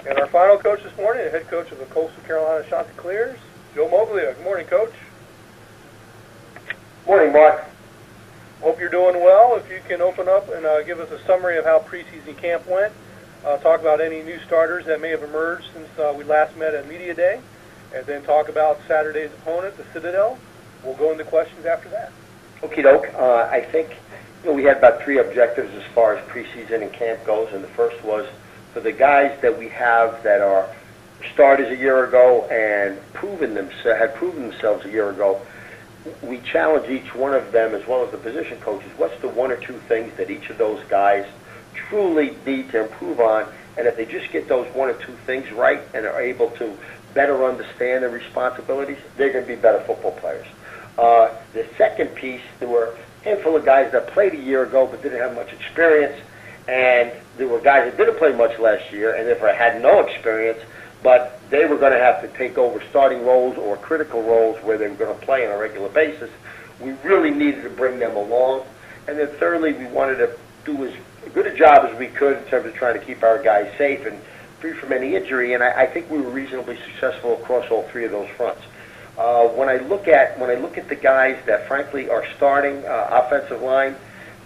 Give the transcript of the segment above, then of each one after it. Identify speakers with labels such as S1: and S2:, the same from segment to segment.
S1: And our final coach this morning, the head coach of the Coastal Carolina Chanticleers, Joe Moglia. Good morning, Coach.
S2: Morning, Mark.
S1: Hope you're doing well. If you can open up and give us a summary of how preseason camp went, talk about any new starters that may have emerged since we last met at Media Day, and then talk about Saturday's opponent, the Citadel. We'll go into questions after that.
S2: Okie doke. I think we had about 3 objectives as far as preseason and camp goes, and the first was for the guys that we have that are starters a year ago and had proven themselves a year ago. We challenge each one of them, as well as the position coaches, what's the 1 or 2 things that each of those guys truly need to improve on, and if they just get those 1 or 2 things right and are able to better understand their responsibilities, they're going to be better football players. The second piece, there were a handful of guys that played a year ago but didn't have much experience, and there were guys that didn't play much last year and therefore had no experience, but they were going to have to take over starting roles or critical roles where they were going to play on a regular basis. We really needed to bring them along. And then thirdly, we wanted to do as good a job as we could in terms of trying to keep our guys safe and free from any injury, and I think we were reasonably successful across all 3 of those fronts. When I look at the guys that frankly are starting offensive line,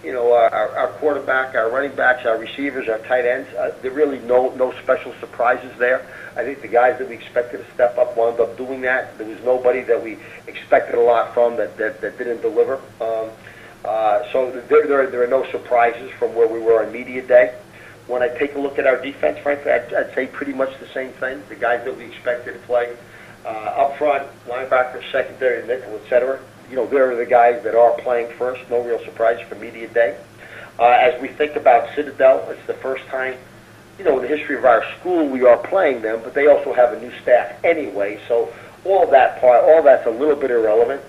S2: our quarterback, our running backs, our receivers, our tight ends, there really no special surprises there. I think the guys that we expected to step up wound up doing that. There was nobody that we expected a lot from that didn't deliver. So there are no surprises from where we were on Media Day. When I take a look at our defense, frankly, I'd say pretty much the same thing. The guys that we expected to play up front, linebacker, secondary, nickel, etc. They're the guys that are playing first. No real surprise for Media Day. As we think about Citadel, it's the first time, in the history of our school we are playing them, but they also have a new staff anyway. So all that's a little bit irrelevant.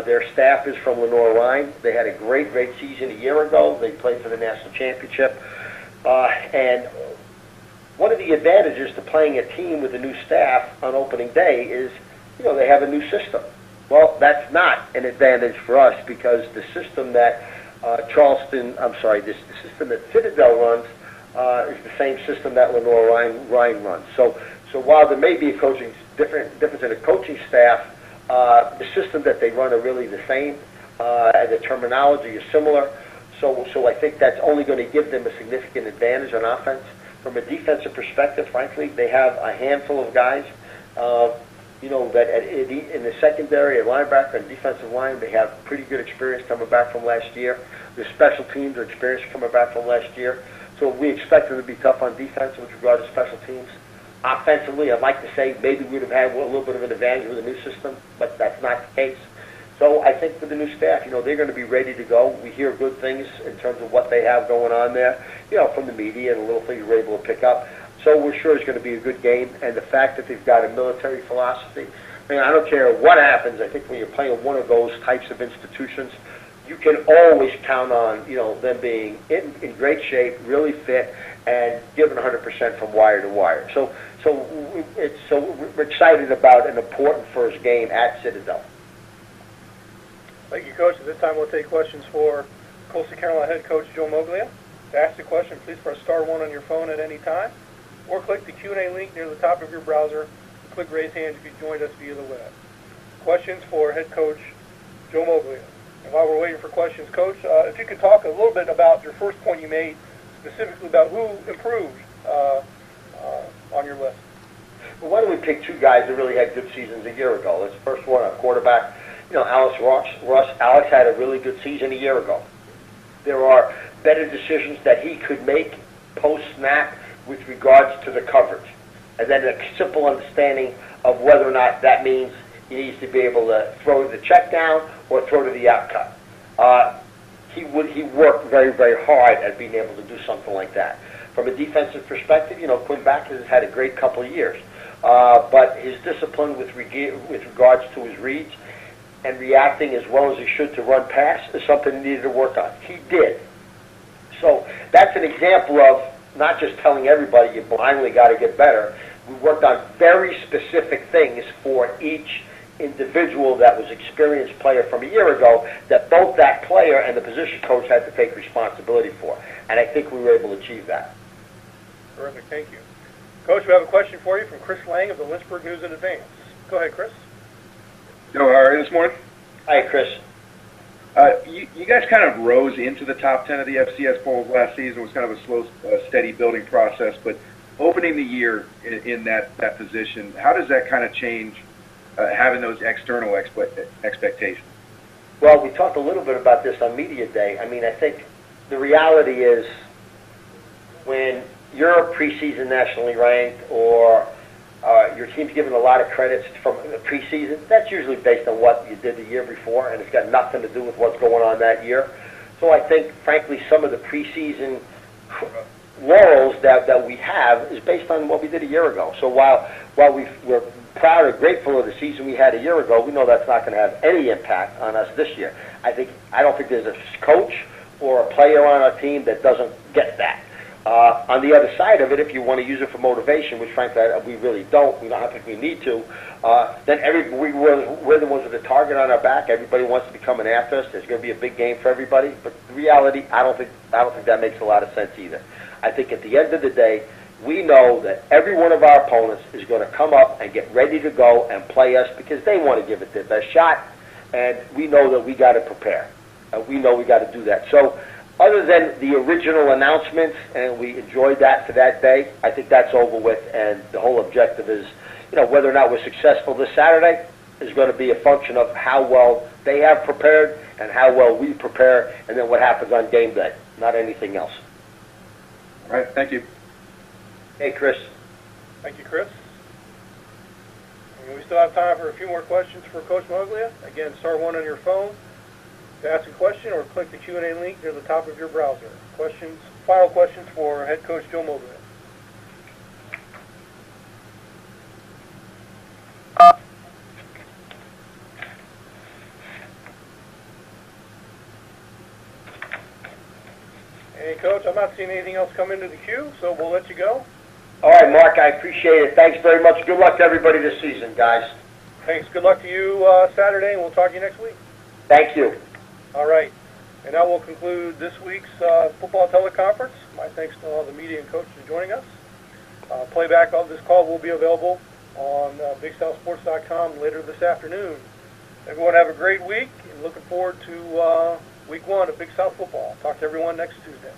S2: Their staff is from Lenore-Rhine. They had a great season a year ago. They played for the national championship. And one of the advantages to playing a team with a new staff on opening day is, they have a new system. Well, that's not an advantage for us because the system that the system that Citadel runs is the same system that Lenore-Rhine runs. So while there may be a difference in a coaching staff, the system that they run are really the same, and the terminology is similar. So I think that's only going to give them a significant advantage on offense. From a defensive perspective, frankly, they have a handful of guys, that in the secondary, at linebacker and defensive line, they have pretty good experience coming back from last year. The special teams are experienced coming back from last year. So we expect them to be tough on defense with regard to special teams. Offensively, I'd like to say maybe we'd have had a little bit of an advantage with the new system, but that's not the case. So I think with the new staff, they're going to be ready to go. We hear good things in terms of what they have going on there, from the media and the little things we're able to pick up. So we're sure it's going to be a good game. And the fact that they've got a military philosophy, I don't care what happens. I think when you're playing one of those types of institutions, you can always count on, them being in great shape, really fit, and giving 100% from wire to wire. So we're excited about an important first game at Citadel.
S1: Thank you, Coach. At this time, we'll take questions for Coastal Carolina head coach Joe Moglia. To ask a question, please press *1 on your phone at any time, or click the Q&A link near the top of your browser and click raise hand if you joined us via the web. Questions for head coach Joe Moglia. And while we're waiting for questions, Coach, if you could talk a little bit about your first point you made, specifically about who improved on your list.
S2: Well, why don't we pick 2 guys that really had good seasons a year ago? Let's first one, our quarterback, Alex Russ. Alex had a really good season a year ago. There are better decisions that he could make post-snap with regards to the coverage. And then a simple understanding of whether or not that means he needs to be able to throw to the check down or throw to the outcut. He worked very, very hard at being able to do something like that. From a defensive perspective, Quinn Backer has had a great couple of years. But his discipline with regards to his reads and reacting as well as he should to run pass is something he needed to work on. He did. So that's an example of not just telling everybody you blindly got to get better. We worked on very specific things for each individual that was experienced player from a year ago that both that player and the position coach had to take responsibility for. And I think we were able to achieve that.
S1: Terrific. Thank you. Coach, we have a question for you from Chris Lang of the Lynchburg News and Advance. Go ahead, Chris.
S3: Joe, how are you this morning?
S2: Hi, Chris.
S3: You guys kind of rose into the top 10 of the FCS polls last season. It was kind of a slow, steady building process, but opening the year in that position, how does that kind of change having those external expectations?
S2: Well, we talked a little bit about this on Media Day. I mean, I think the reality is when you're a preseason nationally ranked or your team's given a lot of credits from the preseason, that's usually based on what you did the year before, and it's got nothing to do with what's going on that year. So I think, frankly, some of the preseason laurels that we have is based on what we did a year ago. So while we're proud or grateful of the season we had a year ago, we know that's not going to have any impact on us this year. I don't think there's a coach or a player on our team that doesn't get that. On the other side of it, if you want to use it for motivation, which frankly we really don't, we don't think we need to, then we're the ones with a target on our back. Everybody wants to be coming after us. There's going to be a big game for everybody. But the reality, I don't think that makes a lot of sense either. I think at the end of the day, we know that every one of our opponents is going to come up and get ready to go and play us because they want to give it their best shot, and we know that we got to prepare. We know we got to do that. So other than the original announcements, and we enjoyed that for that day, I think that's over with, and the whole objective is, whether or not we're successful this Saturday is going to be a function of how well they have prepared and how well we prepare, and then what happens on game day, not anything else.
S3: All right, thank you.
S2: Hey, Chris.
S1: Thank you, Chris. And we still have time for a few more questions for Coach Moglia. Again, star 1 on your phone to ask a question, or click the Q&A link near the top of your browser. Final questions for head coach Joe Moglia. Hey, Coach, I'm not seeing anything else come into the queue, so we'll let you go.
S2: All right, Mark, I appreciate it. Thanks very much. Good luck to everybody this season, guys.
S1: Thanks. Good luck to you Saturday, and we'll talk to you next week.
S2: Thank you.
S1: All right. And that will conclude this week's football teleconference. My thanks to all the media and coaches joining us. Playback of this call will be available on BigSouthSports.com later this afternoon. Everyone have a great week, and looking forward to Week 1 of Big South football. Talk to everyone next Tuesday.